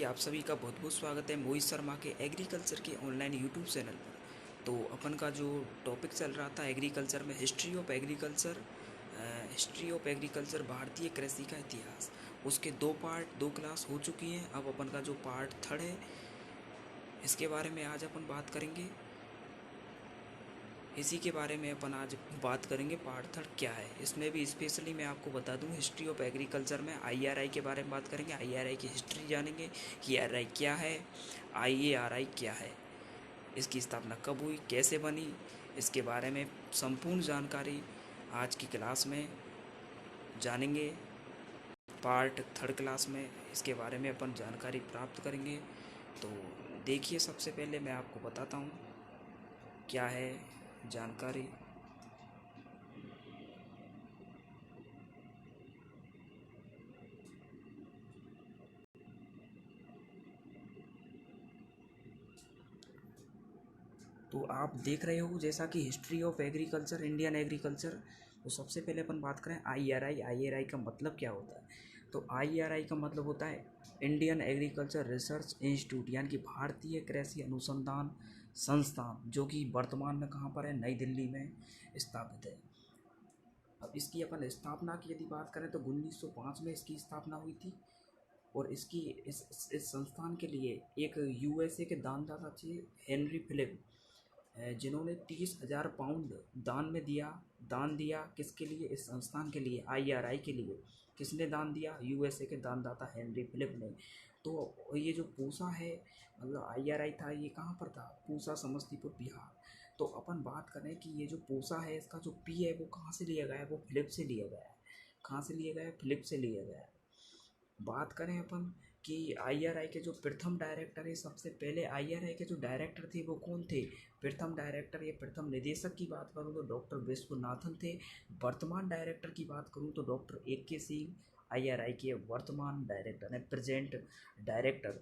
जी, आप सभी का बहुत बहुत स्वागत है मोहित शर्मा के एग्रीकल्चर के ऑनलाइन यूट्यूब चैनल पर। तो अपन का जो टॉपिक चल रहा था एग्रीकल्चर में हिस्ट्री ऑफ एग्रीकल्चर भारतीय कृषि का इतिहास, उसके दो पार्ट दो क्लास हो चुकी हैं। अब अपन का जो पार्ट थर्ड है, इसके बारे में आज अपन बात करेंगे। इसी के बारे में अपन आज बात करेंगे, पार्ट थर्ड क्या है। इसमें भी स्पेशली मैं आपको बता दूं, हिस्ट्री ऑफ एग्रीकल्चर में आईआरआई के बारे में बात करेंगे। आईआरआई की हिस्ट्री जानेंगे कि आरआई क्या है, आईएआरआई क्या है, इसकी स्थापना कब हुई, कैसे बनी, इसके बारे में संपूर्ण जानकारी आज की क्लास में जानेंगे। पार्ट थर्ड क्लास में इसके बारे में अपन जानकारी प्राप्त करेंगे। तो देखिए, सबसे पहले मैं आपको बताता हूँ क्या है जानकारी। तो आप देख रहे हो जैसा कि history of agriculture, Indian agriculture. तो सबसे पहले अपन बात करें आईआरआई। आईआरआई का मतलब क्या होता है? तो आईआरआई का मतलब होता है इंडियन एग्रीकल्चर रिसर्च इंस्टीट्यूट, यानी कि भारतीय कृषि अनुसंधान संस्थान, जो कि वर्तमान में कहाँ पर है? नई दिल्ली में स्थापित है। अब इसकी अपन स्थापना की यदि बात करें तो 1905 में इसकी स्थापना हुई थी। और इसकी इस संस्थान के लिए एक यूएसए के दानदाता थे, हेनरी फिलिप, जिन्होंने 30,000 पाउंड दान दिया। किसके लिए? इस संस्थान के लिए, आईआरआई के लिए। किसने दान दिया? यूएसए के दानदाता हेनरी फिलिप ने। तो ये जो पूसा है, मतलब आईआरआई था, ये कहाँ पर था? पूसा, समस्तीपुर, बिहार। तो अपन बात करें कि ये जो पूसा है, इसका जो पी है वो कहाँ से लिया गया है? वो फिलिप से लिया गया है। कहाँ से लिया गया है? फिलिप से लिया गया है। बात करें अपन कि आईआरआई के जो प्रथम डायरेक्टर है, सबसे पहले आईआरआई के जो डायरेक्टर थे वो कौन थे? प्रथम डायरेक्टर या प्रथम निदेशक की बात करूँ तो डॉक्टर विश्वनाथन थे। वर्तमान डायरेक्टर की बात करूँ तो डॉक्टर ए के सिंह आईआरआई के वर्तमान डायरेक्टर हैं, प्रेजेंट डायरेक्टर।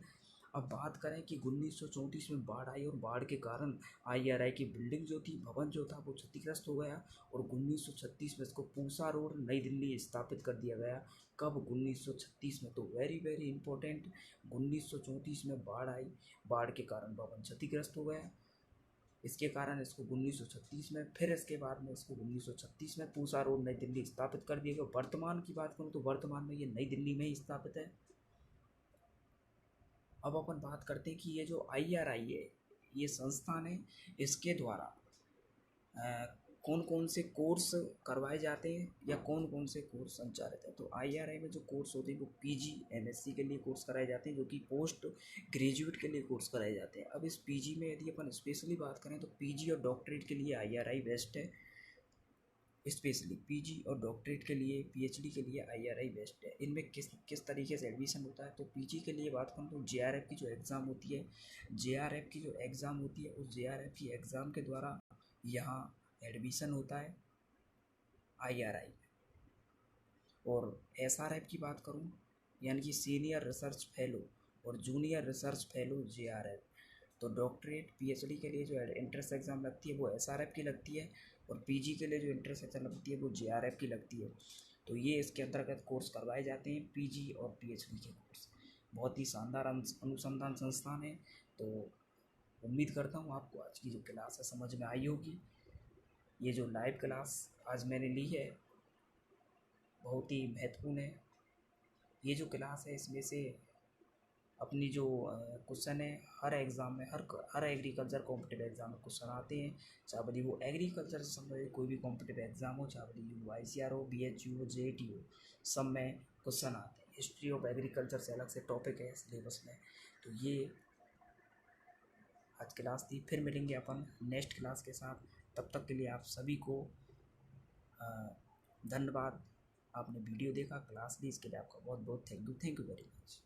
अब बात करें कि 1934 में बाढ़ आई और बाढ़ के कारण आईआरआई की बिल्डिंग जो थी, भवन जो था, वो क्षतिग्रस्त हो गया। और 1936 में इसको पूसा रोड, नई दिल्ली स्थापित कर दिया गया। कब? 1936 में। तो वेरी वेरी इंपॉर्टेंट, 1934 में बाढ़ आई, बाढ़ के कारण भवन क्षतिग्रस्त हो गया। इसके कारण इसको 1936 में, फिर इसके बाद में इसको 1936 में पूसा रोड, नई दिल्ली स्थापित कर दिया गया। वर्तमान की बात करूँ तो वर्तमान में ये नई दिल्ली में ही स्थापित है। अब अपन बात करते हैं कि ये जो आईआरआई है, ये संस्थान है, इसके द्वारा कौन कौन से कोर्स करवाए जाते हैं या कौन कौन से कोर्स संचालित हैं। तो आईआरआई में जो कोर्स होते हैं वो पीजी एमएससी के लिए कोर्स कराए जाते हैं, जो कि पोस्ट ग्रेजुएट के लिए कोर्स कराए जाते हैं। अब इस पीजी में यदि अपन स्पेशली बात करें तो पीजी और डॉक्टरेट के लिए आईआरआई बेस्ट है। स्पेशली पीजी और डॉक्टरेट के लिए, पीएचडी के लिए आईआरआई बेस्ट है। इनमें किस किस तरीके से एडमिशन होता है? तो पीजी के लिए बात करूँ तो जेआरएफ की जो एग्ज़ाम होती है, जेआरएफ की जो एग्ज़ाम होती है, उस जेआरएफ की एग्ज़ाम के द्वारा यहाँ एडमिशन होता है आईआरआई में। और एसआरएफ की बात करूँ, यानी कि सीनियर रिसर्च फेलो और जूनियर रिसर्च फेलो, जेआरएफ। तो डॉक्टरेट पीएचडी के लिए जो एंट्रेंस एग्ज़ाम लगती है वो एसआरएफ की लगती है, और पीजी के लिए जो एंट्रेंस एग्ज़ाम लगती है वो जेआरएफ की लगती है। तो ये इसके अंतर्गत कोर्स करवाए जाते हैं, पीजी और पीएचडी के कोर्स। बहुत ही शानदार अनुसंधान संस्थान है। तो उम्मीद करता हूँ आपको आज की जो क्लास है समझ में आई होगी। ये जो लाइव क्लास आज मैंने ली है बहुत ही महत्वपूर्ण है। ये जो क्लास है, इसमें से अपनी जो क्वेश्चन है, हर एग्ज़ाम में, हर एग्रीकल्चर कॉम्पिटिटिव एग्ज़ाम में क्वेश्चन आते हैं। चाहे भले वो एग्रीकल्चर से संबंधित कोई भी कॉम्पिटिटिव एग्ज़ाम हो, चाहे भले वो आईसीआर हो, बीएचयू हो, जेईटी हो, सब में क्वेश्चन आते हैं। हिस्ट्री ऑफ एग्रीकल्चर से अलग से टॉपिक है सिलेबस में। तो ये आज क्लास थी, फिर मिलेंगे अपन नेक्स्ट क्लास के साथ। तब तक के लिए आप सभी को धन्यवाद। आपने वीडियो देखा, क्लास ली, इसके लिए आपका बहुत बहुत थैंक यू वेरी मच।